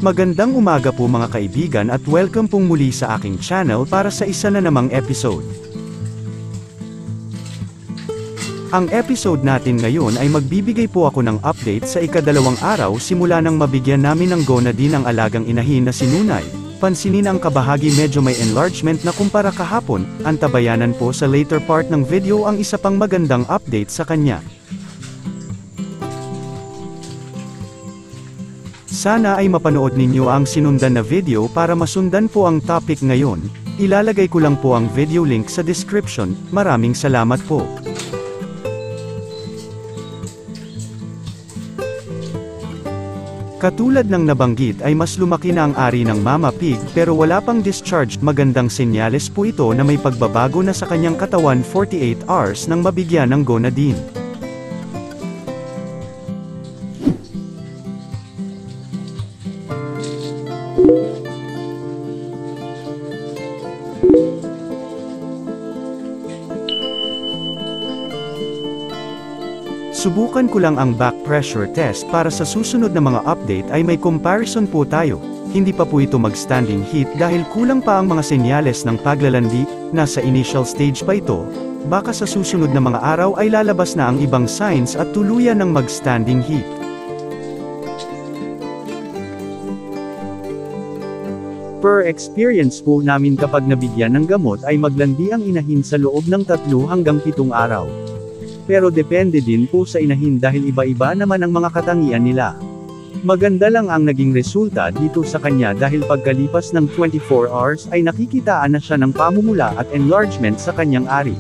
Magandang umaga po mga kaibigan at welcome pong muli sa aking channel para sa isa na namang episode. Ang episode natin ngayon ay magbibigay po ako ng update sa ikadalawang araw simula nang mabigyan namin ng gonadin ang alagang inahin na si Nunay. Pansinin ang kabahagi medyo may enlargement na kumpara kahapon, antabayanan po sa later part ng video ang isa pang magandang update sa kanya. Sana ay mapanood ninyo ang sinundan na video para masundan po ang topic ngayon. Ilalagay ko lang po ang video link sa description. Maraming salamat po. Katulad ng nabanggit ay mas lumaki na ang ari ng Mama Pig pero wala pang discharge. Magandang senyales po ito na may pagbabago na sa kanyang katawan 48 hours nang mabigyan ng gonadin. Subukan ko lang ang back pressure test para sa susunod na mga update ay may comparison po tayo. Hindi pa po ito mag-standing heat dahil kulang pa ang mga senyales ng paglalandi, nasa initial stage pa ito. Baka sa susunod na mga araw ay lalabas na ang ibang signs at tuluyan ng mag-standing heat. Per experience po namin kapag nabigyan ng gamot ay maglandi ang inahin sa loob ng 3 hanggang 7 araw. Pero depende din po sa inahin dahil iba-iba naman ang mga katangian nila. Maganda lang ang naging resulta dito sa kanya dahil pagkalipas ng 24 hours ay nakikitaan na siya ng pamumula at enlargement sa kanyang ari.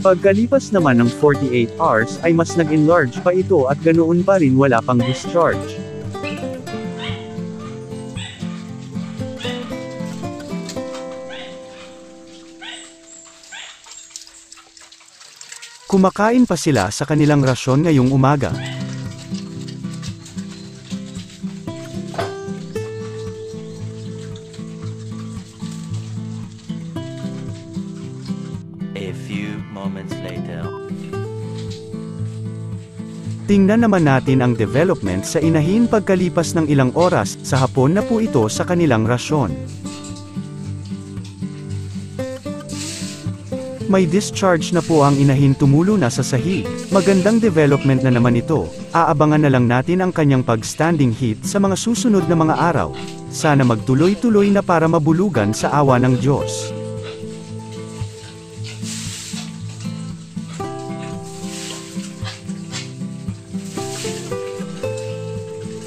Pagkalipas naman ng 48 hours ay mas nag-enlarge pa ito at ganoon pa rin wala pang discharge. Kumakain pa sila sa kanilang rasyon ngayong umaga. A few moments later. Tingnan naman natin ang development sa inahin pagkalipas ng ilang oras. Sa hapon na po ito sa kanilang rasyon. May discharge na po ang inahin, tumulo na sa sahig. Magandang development na naman ito. Aabangan na lang natin ang kanyang pag-standing heat sa mga susunod na mga araw. Sana magtuloy-tuloy na para mabulugan sa awa ng Diyos.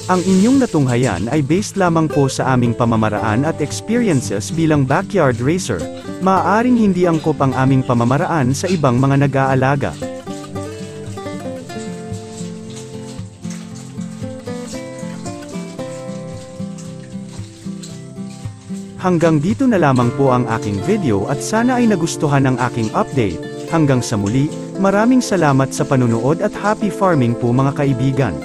Ang inyong natunghayan ay based lamang po sa aming pamamaraan at experiences bilang backyard racer. Maaaring hindi angkop ang aming pamamaraan sa ibang mga nag-aalaga. Hanggang dito na lamang po ang aking video at sana ay nagustuhan ang aking update. Hanggang sa muli, maraming salamat sa panunood at happy farming po mga kaibigan.